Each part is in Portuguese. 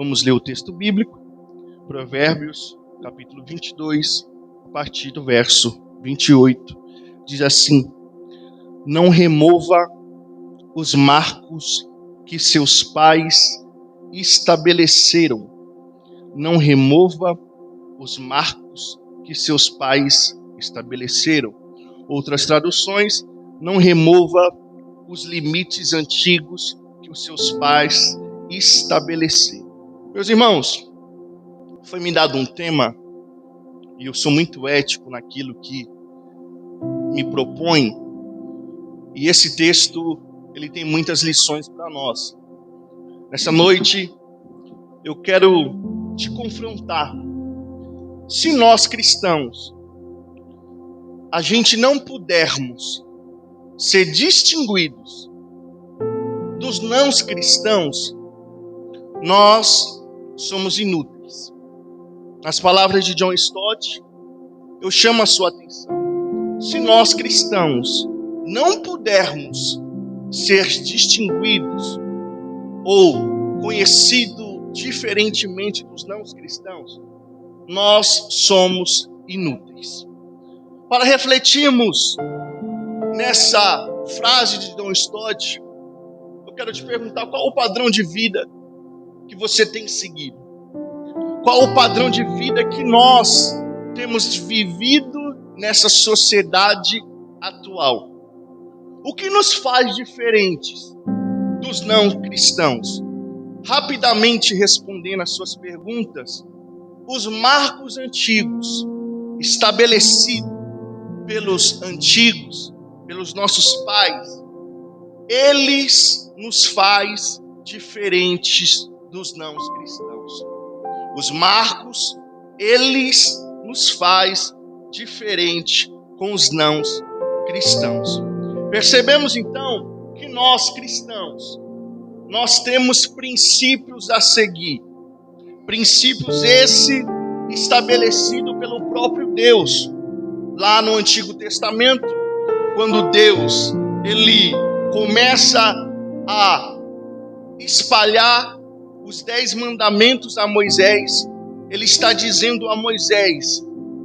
Vamos ler o texto bíblico, Provérbios, capítulo 22, a partir do verso 28. Diz assim: não remova os marcos que seus pais estabeleceram. Não remova os marcos que seus pais estabeleceram. Outras traduções: não remova os limites antigos que os seus pais estabeleceram. Meus irmãos, foi me dado um tema, e eu sou muito ético naquilo que me propõe, e esse texto, ele tem muitas lições para nós. Nessa noite, eu quero te confrontar. Se nós cristãos, a gente não pudermos ser distinguidos dos não cristãos, nós somos inúteis. Nas palavras de John Stott, eu chamo a sua atenção. Se nós cristãos não pudermos ser distinguidos ou conhecidos diferentemente dos não cristãos, nós somos inúteis. Para refletirmos nessa frase de John Stott, eu quero te perguntar: qual o padrão de vida que você tem seguido? Qual o padrão de vida que nós temos vivido nessa sociedade atual? O que nos faz diferentes dos não cristãos? Rapidamente respondendo às suas perguntas, os marcos antigos estabelecidos pelos antigos, pelos nossos pais, eles nos faz diferentes dos não cristãos. Os marcos, eles nos faz diferente com os não cristãos. Percebemos então que nós cristãos, nós temos princípios a seguir. Princípios esse estabelecido pelo próprio Deus. Lá no Antigo Testamento, quando Deus, ele começa a espalhar os 10 mandamentos a Moisés, ele está dizendo a Moisés: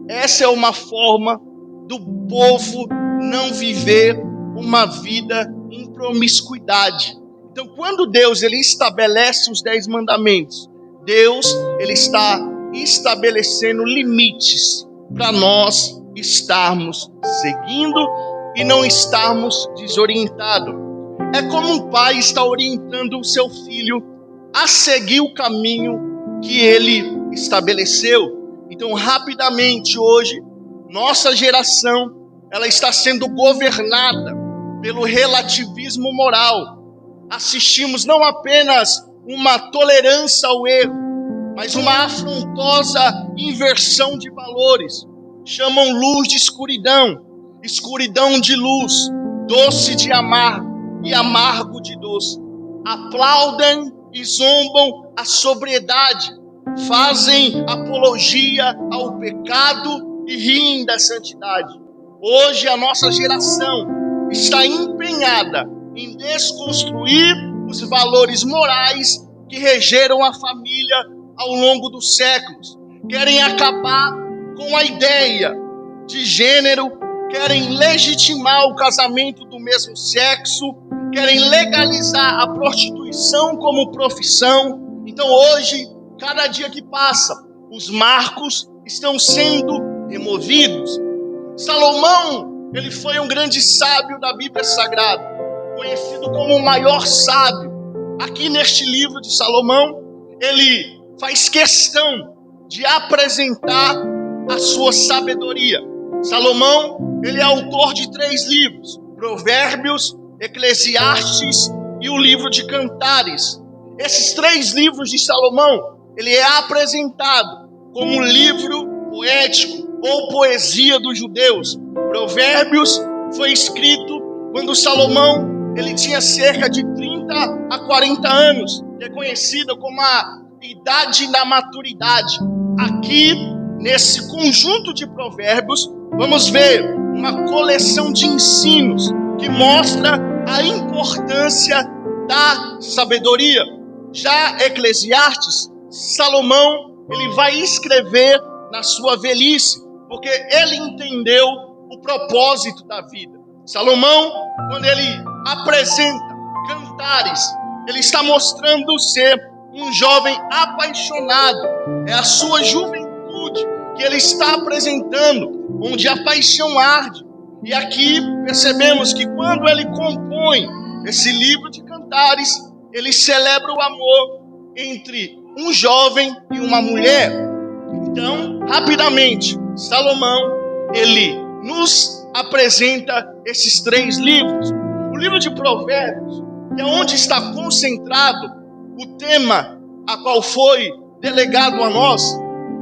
essa é uma forma do povo não viver uma vida em promiscuidade. Então, quando Deus ele estabelece os 10 mandamentos, Deus ele está estabelecendo limites para nós estarmos seguindo e não estarmos desorientados. É como um pai está orientando o seu filho a seguir o caminho que ele estabeleceu. Então, rapidamente hoje, nossa geração, ela está sendo governada pelo relativismo moral. Assistimos não apenas uma tolerância ao erro, mas uma afrontosa inversão de valores. Chamam luz de escuridão, escuridão de luz, doce de amargo e amargo de doce. Aplaudem e zombam a sobriedade, fazem apologia ao pecado e riem da santidade. Hoje a nossa geração está empenhada em desconstruir os valores morais que regeram a família ao longo dos séculos. Querem acabar com a ideia de gênero, querem legitimar o casamento do mesmo sexo, querem legalizar a prostituição como profissão. Então hoje, cada dia que passa, os marcos estão sendo removidos. Salomão, ele foi um grande sábio da Bíblia Sagrada, conhecido como o maior sábio. Aqui neste livro de Salomão, ele faz questão de apresentar a sua sabedoria. Salomão, ele é autor de 3 livros: Provérbios, Eclesiastes e o livro de Cantares. Esses 3 livros de Salomão, ele é apresentado como um livro poético ou poesia dos judeus. Provérbios foi escrito quando Salomão ele tinha cerca de 30 a 40 anos, que é conhecida como a idade da maturidade. Aqui, nesse conjunto de provérbios, vamos ver uma coleção de ensinos que mostra a importância da sabedoria. Já Eclesiastes Salomão, ele vai escrever na sua velhice, porque ele entendeu o propósito da vida. Salomão, quando ele apresenta Cantares, ele está mostrando ser um jovem apaixonado. É a sua juventude que ele está apresentando, onde a paixão arde. E aqui percebemos que quando ele compõe esse livro de Cantares, ele celebra o amor entre um jovem e uma mulher. Então, rapidamente, Salomão, ele nos apresenta esses 3 livros. O livro de Provérbios, que é onde está concentrado o tema a qual foi delegado a nós,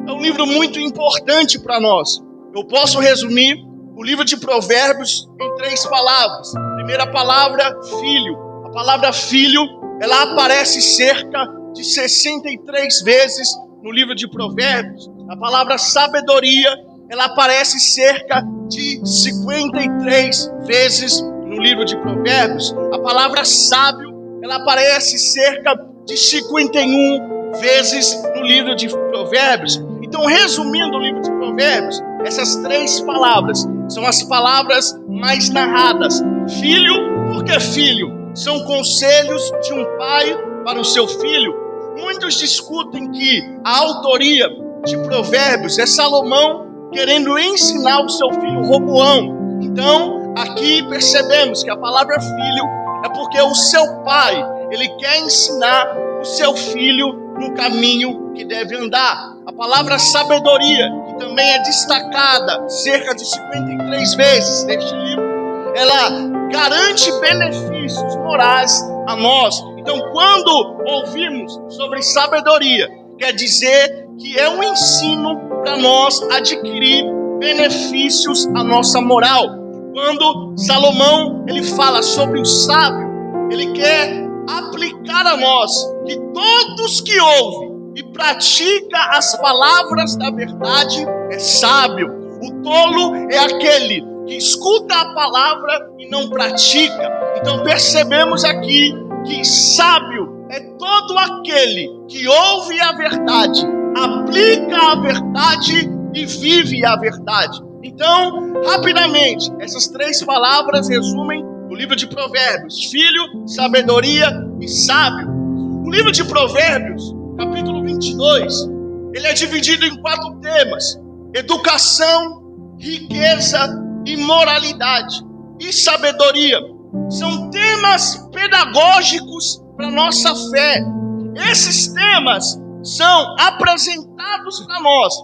é um livro muito importante para nós. Eu posso resumir o livro de Provérbios em 3 palavras. Primeira palavra, filho. A palavra filho, ela aparece cerca de 63 vezes no livro de Provérbios. A palavra sabedoria, ela aparece cerca de 53 vezes no livro de Provérbios. A palavra sábio, ela aparece cerca de 51 vezes no livro de Provérbios. Então, resumindo o livro de Provérbios, essas 3 palavras são as palavras mais narradas. Filho, por que filho? São conselhos de um pai para o seu filho. Muitos discutem que a autoria de Provérbios é Salomão querendo ensinar o seu filho Roboão. Então, aqui percebemos que a palavra filho é porque o seu pai, ele quer ensinar o seu filho no caminho que deve andar. A palavra sabedoria, que também é destacada cerca de 53 vezes neste livro, ela garante benefícios morais a nós. Então, quando ouvimos sobre sabedoria, quer dizer que é um ensino para nós adquirir benefícios à nossa moral. Quando Salomão, ele fala sobre o sábio, ele quer aplicar a nós que todos que ouvem e pratica as palavras da verdade é sábio. O tolo é aquele que escuta a palavra e não pratica. Então percebemos aqui que sábio é todo aquele que ouve a verdade, aplica a verdade e vive a verdade. Então, rapidamente, essas 3 palavras resumem o livro de Provérbios: filho, sabedoria e sábio. O livro de Provérbios, capítulo 22, ele é dividido em 4 temas: educação, riqueza e moralidade e sabedoria. São temas pedagógicos para nossa fé. Esses temas são apresentados para nós,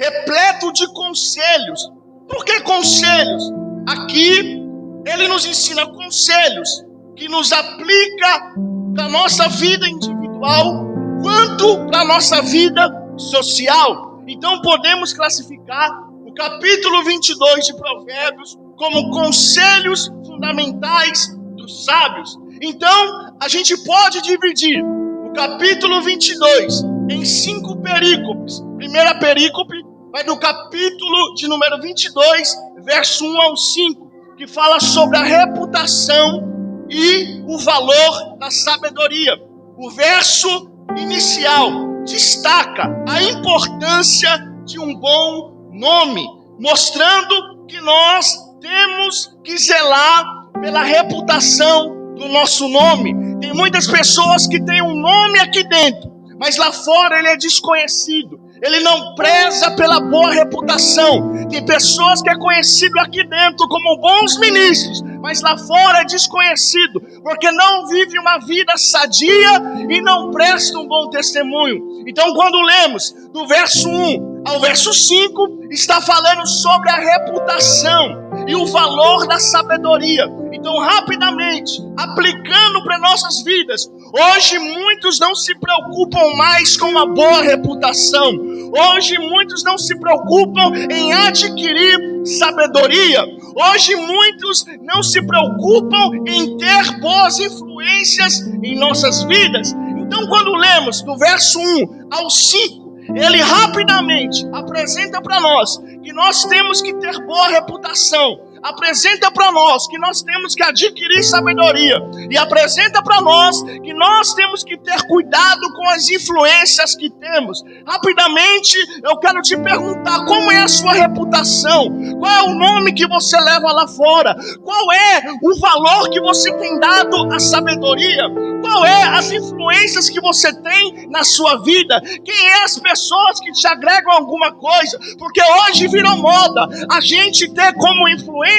repleto de conselhos. Por que conselhos? Aqui ele nos ensina conselhos que nos aplica para a nossa vida individual quanto para a nossa vida social. Então podemos classificar o capítulo 22 de Provérbios como conselhos fundamentais dos sábios. Então a gente pode dividir o capítulo 22 em 5 perícopes. Primeira perícope vai do capítulo de número 22, verso 1 ao 5, que fala sobre a reputação e o valor da sabedoria. O verso inicial destaca a importância de um bom nome, mostrando que nós temos que zelar pela reputação do nosso nome. Tem muitas pessoas que têm um nome aqui dentro, mas lá fora ele é desconhecido. Ele não preza pela boa reputação. Tem pessoas que é conhecido aqui dentro como bons ministros, mas lá fora é desconhecido, porque não vive uma vida sadia e não presta um bom testemunho. Então quando lemos do verso 1 ao verso 5, está falando sobre a reputação e o valor da sabedoria. Então rapidamente, aplicando para nossas vidas, hoje muitos não se preocupam mais com uma boa reputação. Hoje muitos não se preocupam em adquirir sabedoria. Hoje muitos não se preocupam em ter boas influências em nossas vidas. Então quando lemos do verso 1 ao 5, ele rapidamente apresenta para nós que nós temos que ter boa reputação. apresenta para nós que nós temos que adquirir sabedoria e apresenta para nós que nós temos que ter cuidado com as influências que temos. Rapidamente, eu quero te perguntar: como é a sua reputação? Qual é o nome que você leva lá fora? Qual é o valor que você tem dado à sabedoria? Qual é as influências que você tem na sua vida? Quem é as pessoas que te agregam alguma coisa? Porque hoje virou moda a gente ter como influência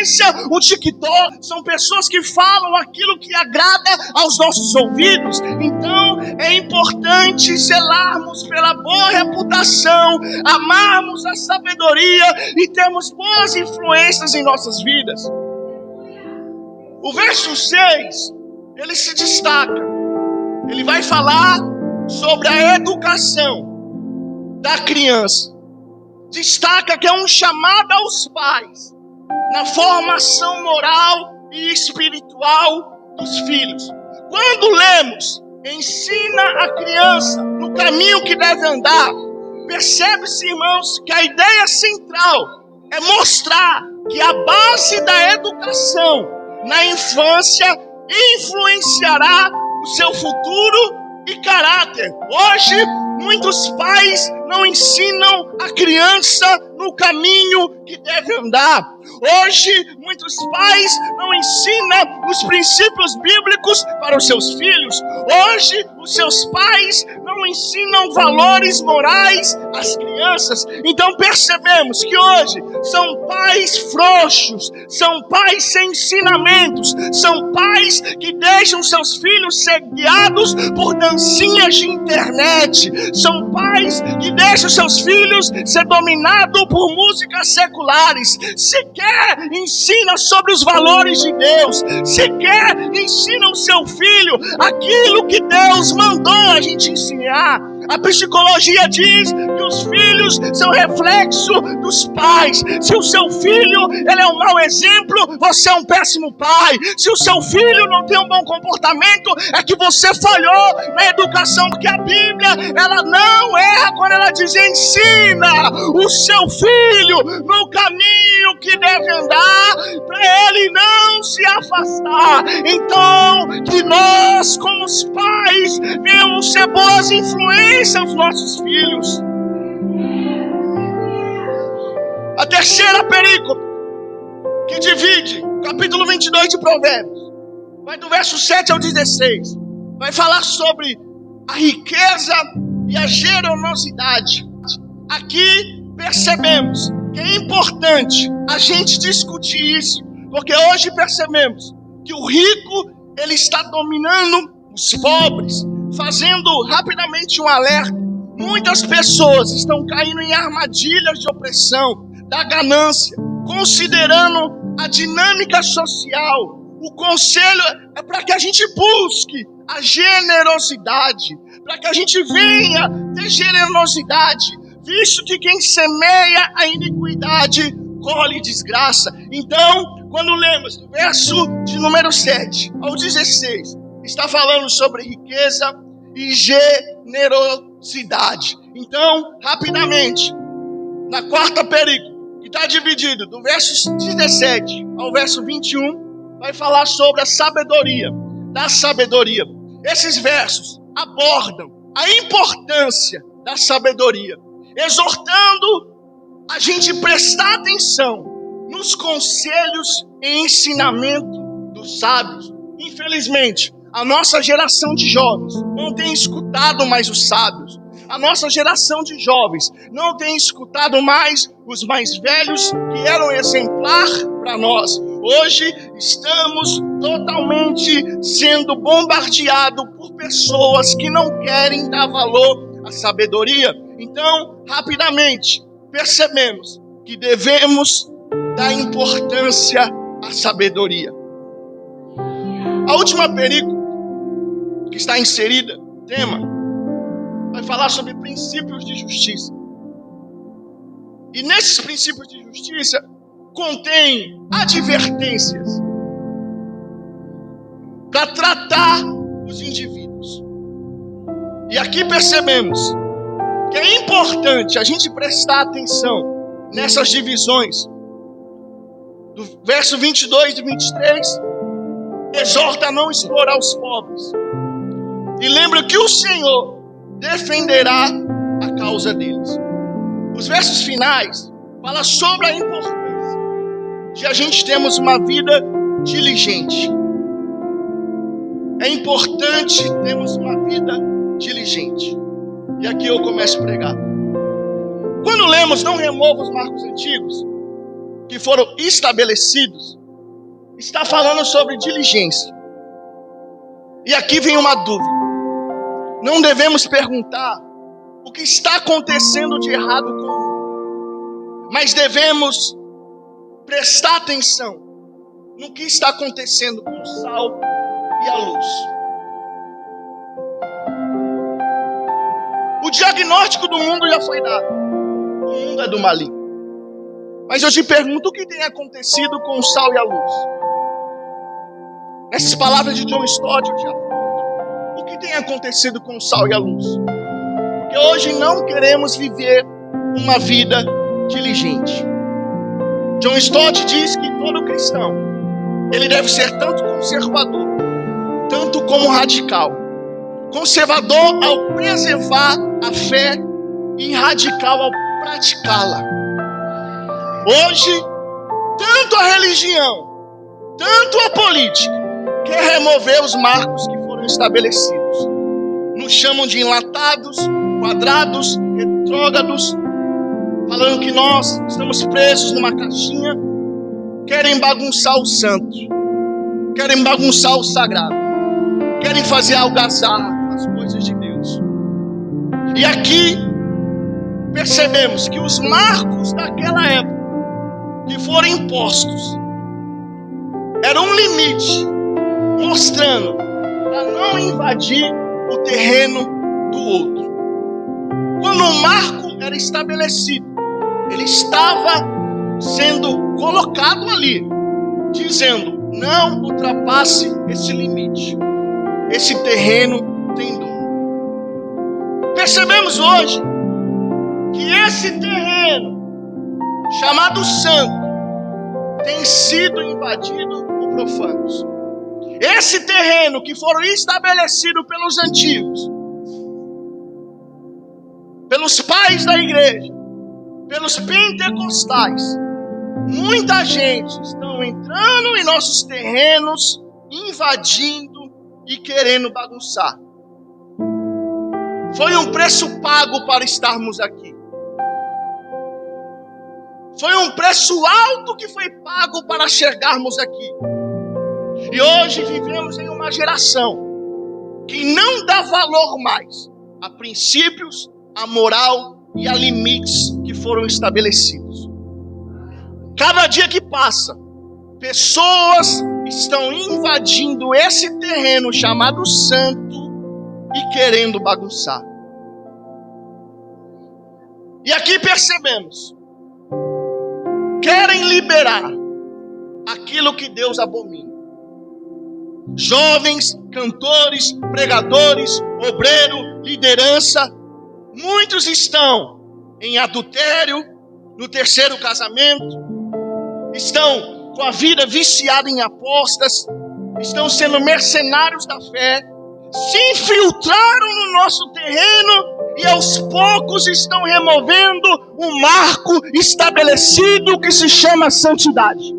o TikTok. São pessoas que falam aquilo que agrada aos nossos ouvidos. Então é importante zelarmos pela boa reputação, amarmos a sabedoria e termos boas influências em nossas vidas. O verso 6, ele se destaca. Ele vai falar sobre a educação da criança. Destaca que é um chamado aos pais na formação moral e espiritual dos filhos. Quando lemos, ensina a criança no caminho que deve andar, percebe-se, irmãos, que a ideia central é mostrar que a base da educação na infância influenciará o seu futuro e caráter. Hoje, muitos pais não ensinam a criança no caminho que deve andar. Hoje, muitos pais não ensinam os princípios bíblicos para os seus filhos. Hoje, os seus pais não ensinam valores morais às crianças. Então percebemos que hoje são pais frouxos, são pais sem ensinamentos, são pais que deixam seus filhos ser guiados por dancinhas de internet, são pais que deixam seus filhos ser dominados por músicas seculares. Sequer ensina sobre os valores de Deus, sequer ensina o seu filho aquilo que Deus mandou a gente ensinar. A psicologia diz que os filhos são reflexo dos pais. Se o seu filho ele é um mau exemplo, você é um péssimo pai. Se o seu filho não tem um bom comportamento, é que você falhou na educação, porque a Bíblia ela não erra quando ela diz: ensina o seu filho no caminho que deve andar, para ele não se afastar. Então, que nós, como os pais, venhamos ser boas influências aos nossos filhos. A terceira perícope que divide o capítulo 22 de Provérbios vai do verso 7 ao 16. Vai falar sobre a riqueza e a generosidade. Aqui percebemos que é importante a gente discutir isso, porque hoje percebemos que o rico ele está dominando os pobres. Fazendo rapidamente um alerta: muitas pessoas estão caindo em armadilhas de opressão, da ganância, considerando a dinâmica social. O conselho é para que a gente busque a generosidade, para que a gente venha ter generosidade, visto que quem semeia a iniquidade colhe desgraça. Então, quando lemos do verso de número 7 ao 16, está falando sobre riqueza e generosidade. Então, rapidamente, na quarta perícope, que está dividido do verso 17 ao verso 21, vai falar sobre a sabedoria, da sabedoria. Esses versos abordam a importância da sabedoria, exortando a gente prestar atenção nos conselhos e ensinamento dos sábios. Infelizmente, a nossa geração de jovens não tem escutado mais os sábios. A nossa geração de jovens não tem escutado mais os mais velhos, que eram exemplar para nós. Hoje estamos totalmente sendo bombardeados por pessoas que não querem dar valor à sabedoria. Então, rapidamente, percebemos que devemos dar importância à sabedoria. A última perícope que está inserida no tema vai falar sobre princípios de justiça. E nesses princípios de justiça contém advertências para tratar os indivíduos. E aqui percebemos que é importante a gente prestar atenção nessas divisões do verso 22 e 23, exorta a não explorar os pobres. E lembra que o Senhor defenderá a causa deles. Os versos finais falam sobre a importância de a gente termos uma vida diligente. É importante termos uma vida diligente. E aqui eu começo a pregar. Quando lemos, não remova os marcos antigos que foram estabelecidos, está falando sobre diligência. E aqui vem uma dúvida. Não devemos perguntar o que está acontecendo de errado com o mundo, mas devemos prestar atenção no que está acontecendo com o sal e a luz. O diagnóstico do mundo já foi dado. O mundo é do maligno. Mas eu te pergunto, o que tem acontecido com o sal e a luz? Nessas palavras de John Stott, eu já falo. O que tem acontecido com o sal e a luz? Porque hoje não queremos viver uma vida diligente. John Stott diz que todo cristão, ele deve ser tanto conservador, tanto como radical. Conservador ao preservar a fé e radical ao praticá-la. Hoje, tanto a religião, tanto a política, quer remover os marcos que foram estabelecidos. Nos chamam de enlatados, quadrados, retrógrados, falando que nós estamos presos numa caixinha. Querem bagunçar o santo, querem bagunçar o sagrado, querem fazer algazarra com as coisas de Deus. E aqui percebemos que os marcos daquela época que foram impostos era um limite, mostrando para não invadir o terreno do outro. Quando o marco era estabelecido, ele estava sendo colocado ali, dizendo: não ultrapasse esse limite, esse terreno tem dono. Percebemos hoje que esse terreno chamado santo tem sido invadido por profanos. Esse terreno que foram estabelecido pelos antigos, pelos pais da igreja, pelos pentecostais, muita gente está entrando em nossos terrenos, invadindo e querendo bagunçar. Foi um preço pago para estarmos aqui. Foi um preço alto que foi pago para chegarmos aqui. E hoje vivemos em uma geração que não dá valor mais a princípios, a moral e a limites que foram estabelecidos. Cada dia que passa, pessoas estão invadindo esse terreno chamado santo e querendo bagunçar. E aqui percebemos, querem liberar aquilo que Deus abomina. Jovens, cantores, pregadores, obreiro, liderança, muitos estão em adultério, no terceiro casamento, estão com a vida viciada em apostas, estão sendo mercenários da fé, se infiltraram no nosso terreno e aos poucos estão removendo um marco estabelecido que se chama santidade.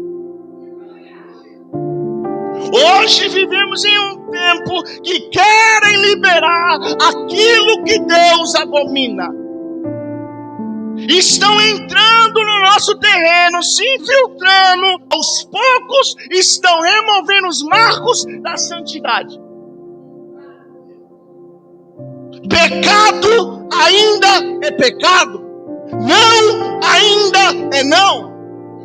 Hoje vivemos em um tempo que querem liberar aquilo que Deus abomina. Estão entrando no nosso terreno, se infiltrando, aos poucos estão removendo os marcos da santidade. Pecado ainda é pecado, não ainda é não.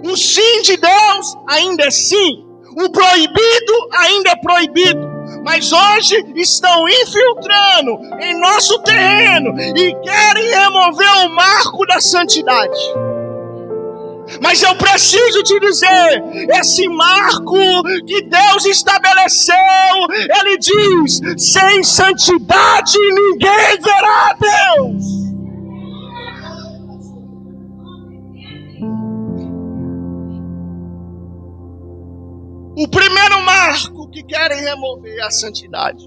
O sim de Deus ainda é sim. O proibido ainda é proibido, mas hoje estão infiltrando em nosso terreno e querem remover o marco da santidade. Mas eu preciso te dizer, esse marco que Deus estabeleceu, Ele diz: sem santidade ninguém verá a Deus. O primeiro marco que querem remover é a santidade.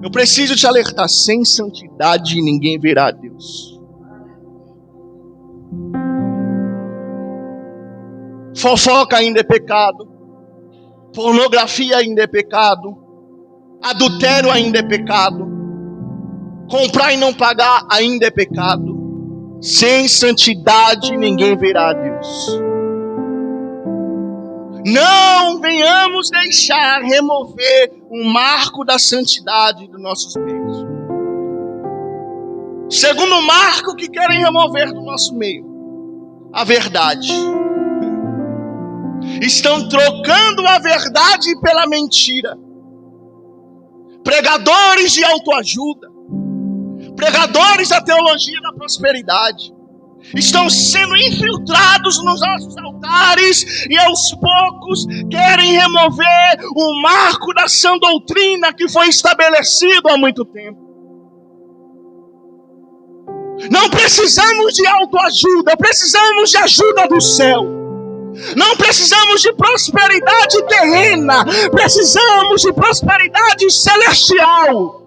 Eu preciso te alertar, sem santidade ninguém verá a Deus. Fofoca ainda é pecado. Pornografia ainda é pecado. Adultério ainda é pecado. Comprar e não pagar ainda é pecado. Sem santidade ninguém verá a Deus. Não venhamos deixar remover o marco da santidade dos nossos meios. Segundo marco que querem remover do nosso meio, a verdade. Estão trocando a verdade pela mentira. Pregadores de autoajuda, pregadores da teologia da prosperidade, estão sendo infiltrados nos nossos altares e aos poucos querem remover o marco da sã doutrina que foi estabelecido há muito tempo. Não precisamos de autoajuda, precisamos de ajuda do céu. Não precisamos de prosperidade terrena, precisamos de prosperidade celestial.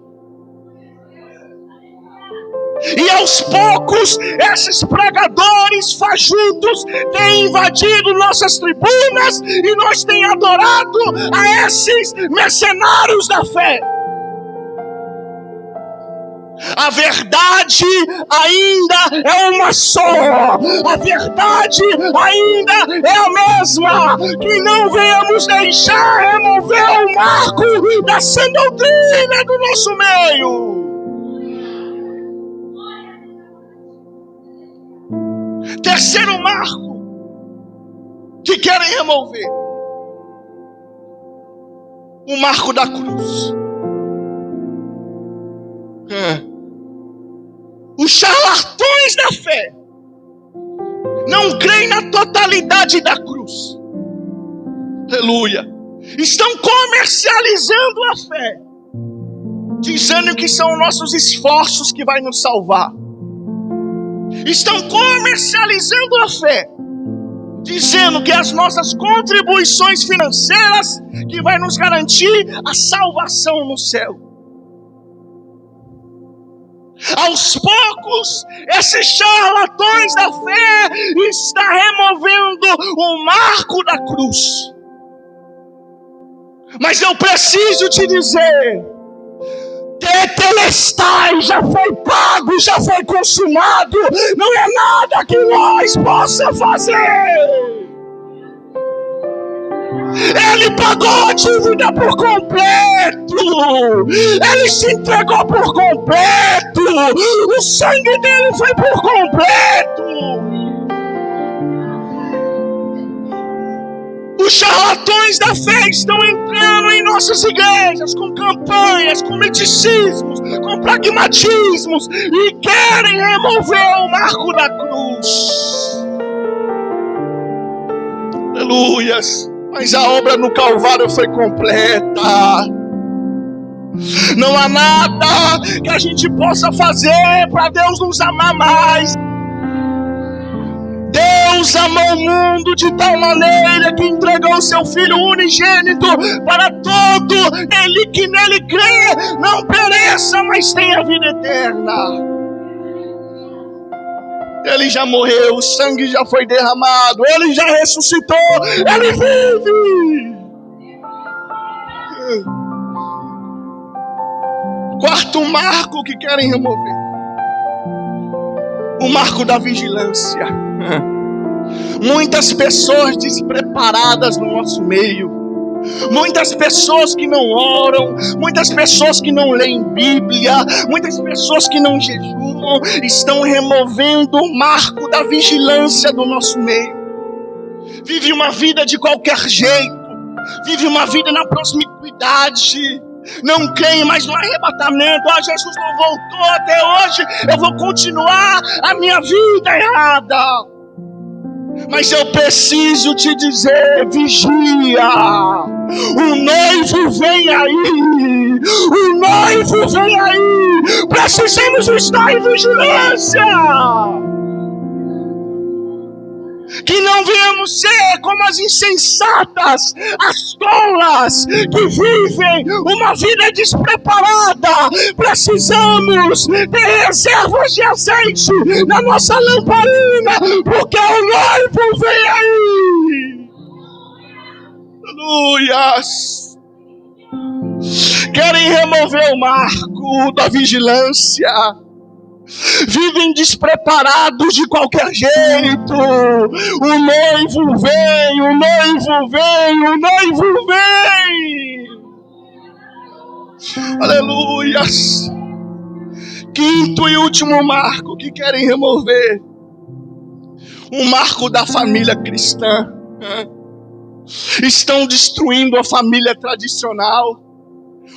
E aos poucos, esses pregadores fajutos têm invadido nossas tribunas e nós temos adorado a esses mercenários da fé. A verdade ainda é uma só. A verdade ainda é a mesma. Que não venhamos deixar remover o marco da sã doutrina do nosso meio. Terceiro marco que querem remover: o marco da cruz. Os charlatões da fé não creem na totalidade da cruz. Aleluia. Estão comercializando a fé, dizendo que são nossos esforços que vai nos salvar. Estão comercializando a fé, dizendo que as nossas contribuições financeiras que vai nos garantir a salvação no céu. Aos poucos, esses charlatões da fé estão removendo o marco da cruz. Mas eu preciso te dizer: Tetelestai já foi pago, já foi consumado. Não é nada que nós possa fazer. Ele pagou a dívida por completo. Ele se entregou por completo. O sangue dele foi por completo. Os charlatões da fé estão entrando em nossas igrejas com campanhas, com miticismos, com pragmatismos e querem remover o marco da cruz. Aleluias. Mas a obra no Calvário foi completa. Não há nada que a gente possa fazer para Deus nos amar mais. Deus amou o mundo de tal maneira que entregou o seu Filho unigênito para todo ele que nele crê não pereça, mas tenha vida eterna. Ele já morreu, o sangue já foi derramado, ele já ressuscitou, ele vive. Quarto marco que querem remover: o marco da vigilância. Muitas pessoas despreparadas no nosso meio, muitas pessoas que não oram, muitas pessoas que não leem Bíblia, muitas pessoas que não jejuam, estão removendo o marco da vigilância do nosso meio. Vive uma vida de qualquer jeito, vive uma vida na promiscuidade, não creem mais no arrebatamento. Jesus não voltou até hoje, eu vou continuar a minha vida errada. Mas eu preciso te dizer: vigia, o noivo vem aí, o noivo vem aí, precisamos estar em vigilância. Que não venhamos ser como as insensatas, as tolas, que vivem uma vida despreparada. Precisamos ter reservas de azeite na nossa lamparina, porque o noivo vem aí. Aleluias. Querem remover o marco da vigilância. Vivem despreparados de qualquer jeito. O noivo vem, o noivo vem, o noivo vem. Aleluias. Quinto e último marco que querem remover: o marco da família cristã. Estão destruindo a família tradicional.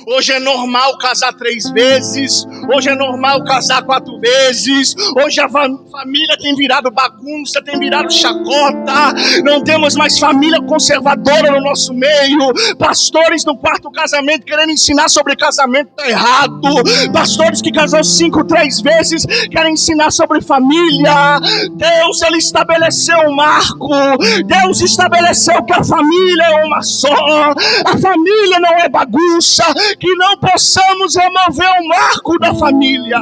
Hoje é normal casar 3 vezes. Hoje é normal casar 4 vezes. Hoje a família tem virado bagunça, tem virado chacota. Não temos mais família conservadora no nosso meio. Pastores no 4º casamento querendo ensinar sobre casamento tá errado. Pastores que casam 5, 3 vezes querem ensinar sobre família. Deus, ele estabeleceu um marco. Deus estabeleceu que a família é uma só. A família não é bagunça. Que não possamos remover o marco da família.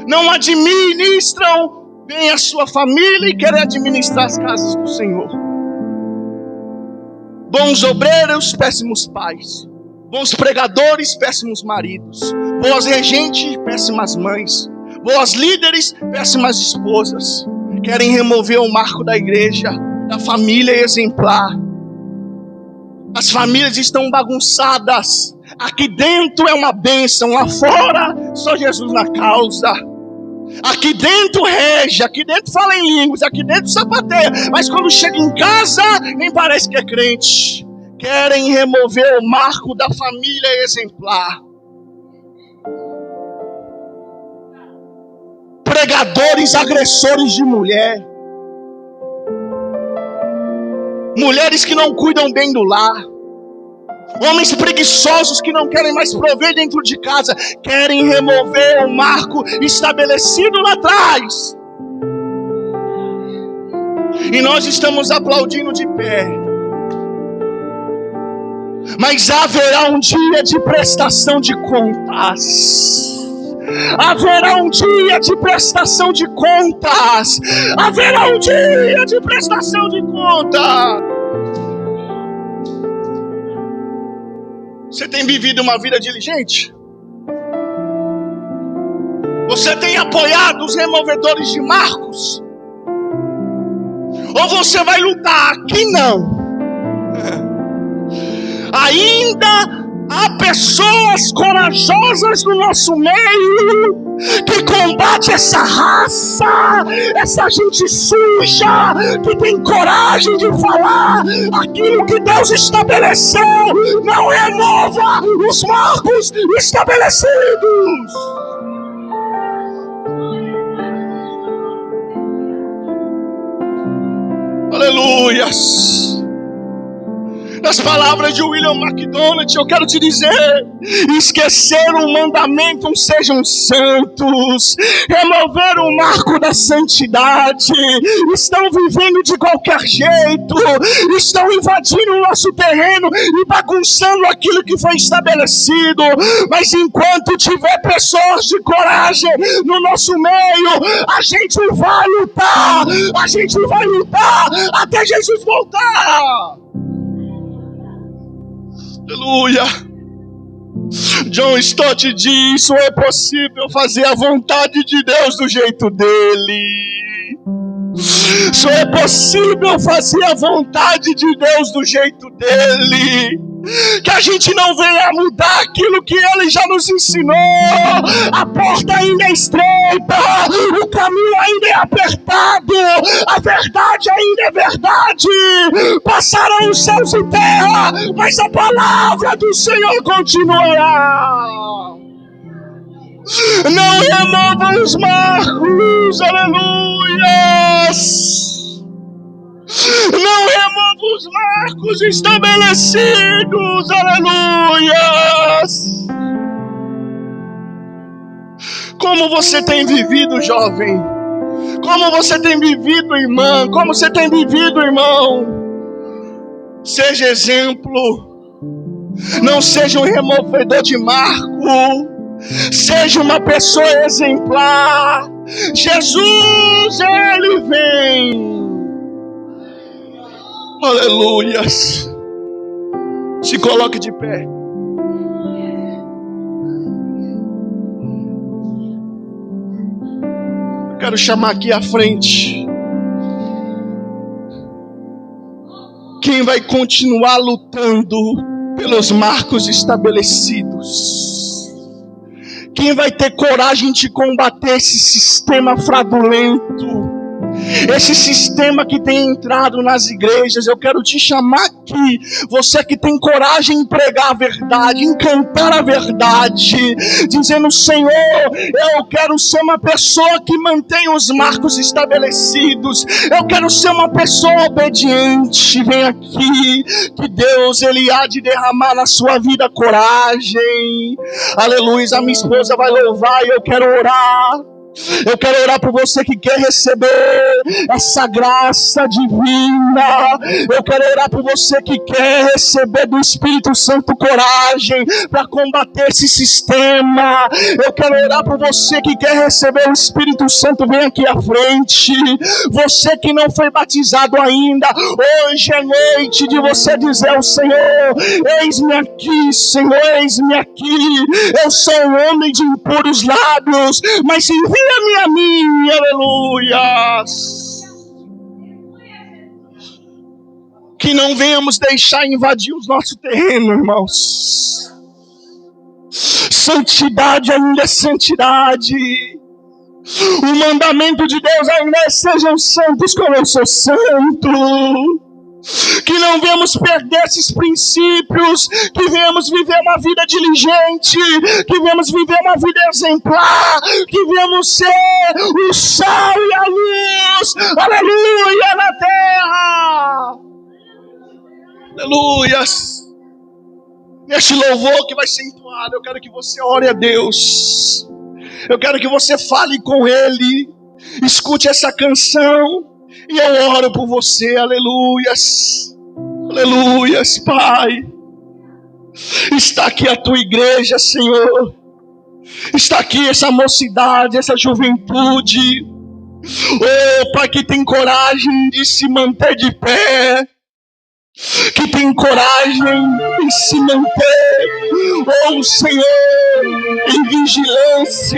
Não administram bem a sua família e querem administrar as casas do Senhor. Bons obreiros, péssimos pais. Bons pregadores, péssimos maridos. Boas regentes, péssimas mães. Boas líderes, péssimas esposas. Querem remover o marco da igreja, da família exemplar. As famílias estão bagunçadas. Aqui dentro é uma bênção, lá fora só Jesus na causa. Aqui dentro rege, aqui dentro fala em línguas, aqui dentro sapateia, mas quando chega em casa nem parece que é crente. Querem remover o marco da família exemplar. Pregadores agressores de mulher. Mulheres que não cuidam bem do lar. Homens preguiçosos que não querem mais prover dentro de casa. Querem remover o marco estabelecido lá atrás. E nós estamos aplaudindo de pé. Mas haverá um dia de prestação de contas. Haverá um dia de prestação de contas. Haverá um dia de prestação de contas. Você tem vivido uma vida diligente? Você tem apoiado os removedores de marcos? Ou você vai lutar? Aqui não. Ainda há pessoas corajosas no nosso meio que combate essa raça, essa gente suja, que tem coragem de falar aquilo que Deus estabeleceu. Não remova os marcos estabelecidos. Aleluias. Nas palavras de William MacDonald, eu quero te dizer: esqueceram o mandamento, sejam santos, removeram o marco da santidade, estão vivendo de qualquer jeito, estão invadindo o nosso terreno e bagunçando aquilo que foi estabelecido. Mas enquanto tiver pessoas de coragem no nosso meio, a gente vai lutar até Jesus voltar. Aleluia. John Stott diz: só é possível fazer a vontade de Deus do jeito dele. Só é possível fazer a vontade de Deus do jeito dele. Que a gente não venha mudar aquilo que ele já nos ensinou. A porta ainda é estreita, o caminho ainda é apertado, a verdade ainda é verdade. Passarão os céus e terra, mas a palavra do Senhor continuará. Não removam os marcos, aleluias. Não remova os marcos estabelecidos, aleluias. Como você tem vivido, jovem? Como você tem vivido, irmã? Como você tem vivido, irmão? Seja exemplo. Não seja um removedor de marco. Seja uma pessoa exemplar. Jesus, Ele vem. Aleluias. Se coloque de pé. Quero chamar aqui à frente quem vai continuar lutando pelos marcos estabelecidos. Quem vai ter coragem de combater esse sistema fraudulento, esse sistema que tem entrado nas igrejas. Eu quero te chamar aqui, você que tem coragem em pregar a verdade, em cantar a verdade, dizendo: Senhor, eu quero ser uma pessoa que mantém os marcos estabelecidos, eu quero ser uma pessoa obediente. Vem aqui, que Deus, Ele há de derramar na sua vida coragem. Aleluia. A minha esposa vai louvar e eu quero orar. Eu quero orar por você que quer receber essa graça divina. Eu quero orar por você que quer receber do Espírito Santo coragem para combater esse sistema. Eu quero orar por você que quer receber o Espírito Santo. Vem aqui à frente. Você que não foi batizado ainda, hoje é noite de você dizer ao Senhor: eis-me aqui, Senhor, eis-me aqui. Eu sou um homem de impuros lábios, mas envia-me a mim. Aleluias. Que não venhamos deixar invadir o nosso terreno, irmãos. Santidade ainda é santidade. O mandamento de Deus ainda é: sejam santos como eu sou santo. Que não venhamos perder esses princípios, que venhamos viver uma vida diligente, que venhamos viver uma vida exemplar, que venhamos ser o sal e a luz, aleluia, na terra. Aleluias. Neste louvor que vai ser entoado, eu quero que você ore a Deus, eu quero que você fale com Ele, escute essa canção. E eu oro por você, aleluias, aleluias, Pai. Está aqui a tua igreja, Senhor. Está aqui essa mocidade, essa juventude. Oh, Pai, que tem coragem de se manter de pé. Que tem coragem de se manter, oh Senhor, em vigilância.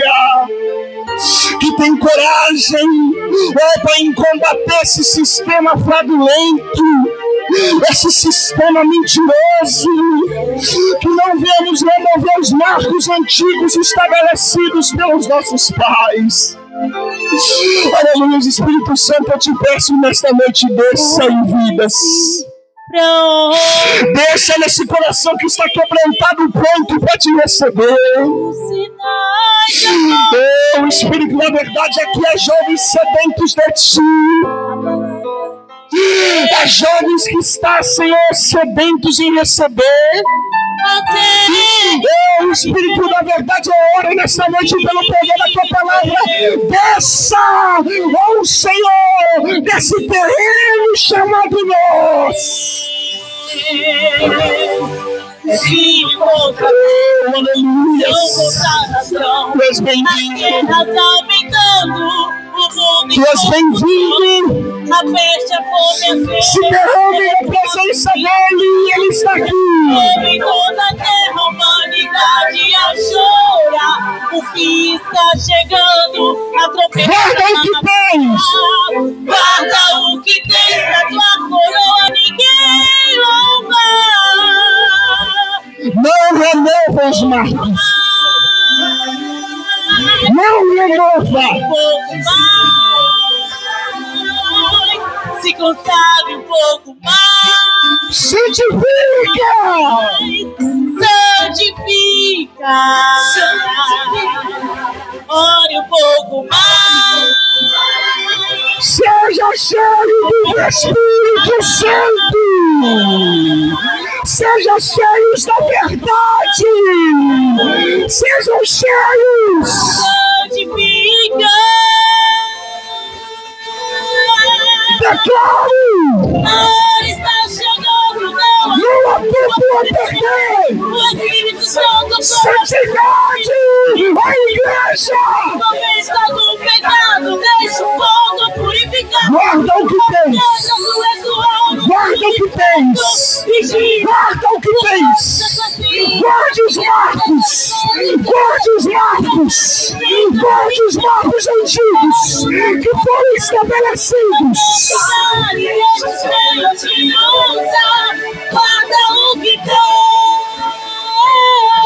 Que tem coragem, para combater esse sistema fraudulento, esse sistema mentiroso. Que não venhamos remover os marcos antigos estabelecidos pelos nossos pais. Aleluia. Espírito Santo, eu te peço nesta noite, desça em vidas. Deixa nesse coração que está quebrantado, pronto para te receber. O Espírito da verdade aqui é jovens sedentos de ti. É jovens que estão, Senhor, sedentos em receber. O Espírito da verdade, eu oro nesta noite pelo poder da tua palavra. Desça, oh Senhor, desse terreno chamado nós. Sim, contra aleluia. Tu és bem-vindo. Tu és bem-vindo. A peste, a fome, a sede. Se derrame na presença dele, ele está aqui. Em toda a terra, a humanidade a chora. O fim está chegando, a tropeçar. Guarda o que tens. Guarda o que tens, a tua coroa ninguém rouba. Não renova os marcos. Não renova. Se consagre um pouco mais. Santifica. Santifica. Ore um pouco mais. Seja cheio do Espírito Santo. Sejam cheios da verdade. Sejam cheios. Santifica. declaro. A hora está chegando, não. Não há tempo a perder. O Espírito Santo Santidade. A igreja. está do pecado, deixa o fogo purificar. Guarda o que tens. Guarda o que tens. Guarda o que tens. Guarde os marcos. Guarde os marcos. Guarde os marcos antigos que foram estabelecidos.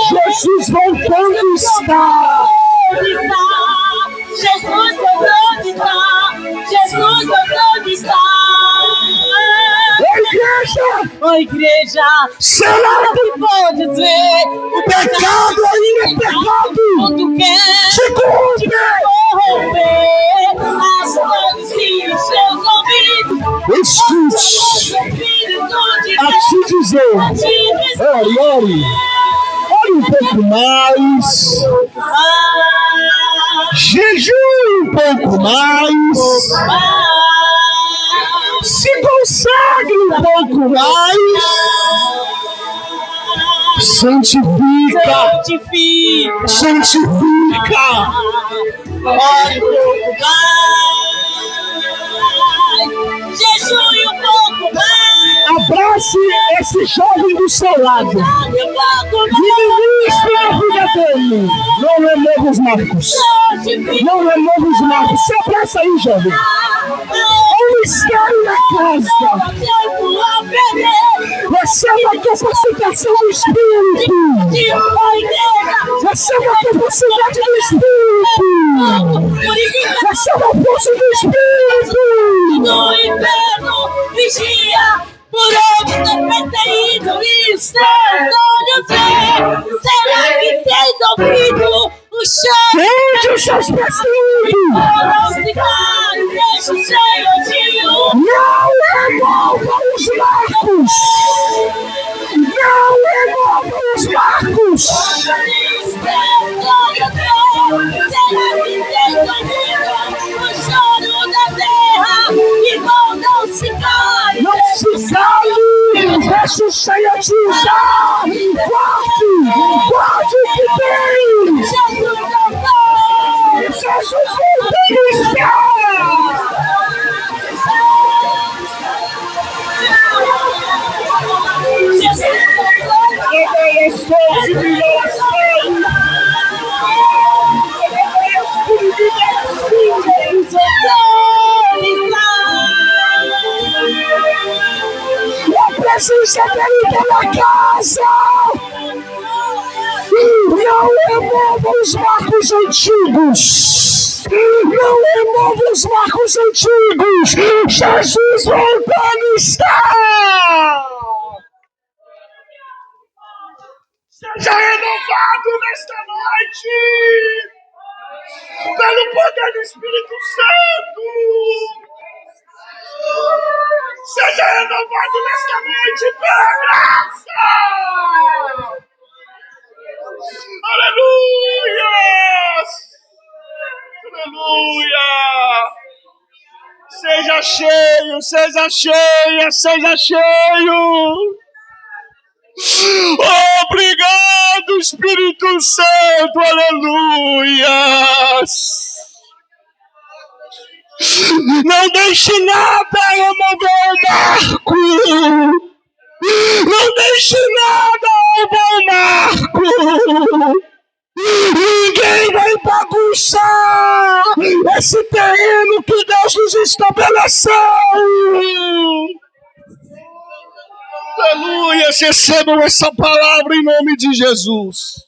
Jesus voltando está. Jesus voltando está. Jesus voltando está. A igreja. Igreja, Será que pode ver o pecado ainda é pecado. quando quer Te corromper as vozes e os seus ouvidos. escute a te dizer. Ore. Ore um pouco mais. Jejue um pouco mais. Se consagre um pouco mais. Santifica. Ore um pouco mais. Jejue um pouco mais. Abrace esse jovem do seu lado. Ministre na vida dele. Não remova os marcos. Não remova os marcos. Se abraça aí, jovem. Um mistério na casa. Receba a capacitação do Espírito. Receba a capacidade do Espírito. Receba a força do Espírito. No inferno vigia. Por onde ter perseguido e estando ver. Será que tens ouvido o chão? Onde os seus perseguidos? Deixa o Senhor. Não remova os marcos. Não remova os marcos. Será que tens ouvido o choro da terra? Irmão, não se cale. Não se cale. Deixa o Senhor te usar. Guarde o que tem. Jesus voltou. Jesus voltou está. A presença dele está na casa. Não remova os marcos antigos. Não remova os marcos antigos. Jesus voltando está. Seja renovado nesta noite pelo poder do Espírito Santo. Seja renovado nesta noite pela graça. Aleluia! Aleluia! Seja cheio, seja cheia, seja cheio. Obrigado, Espírito Santo, aleluia! Não deixe nada remover o marco! Não deixe nada roubar o marco! Ninguém vai bagunçar esse terreno que Deus nos estabeleceu! Aleluia, recebam essa palavra em nome de Jesus.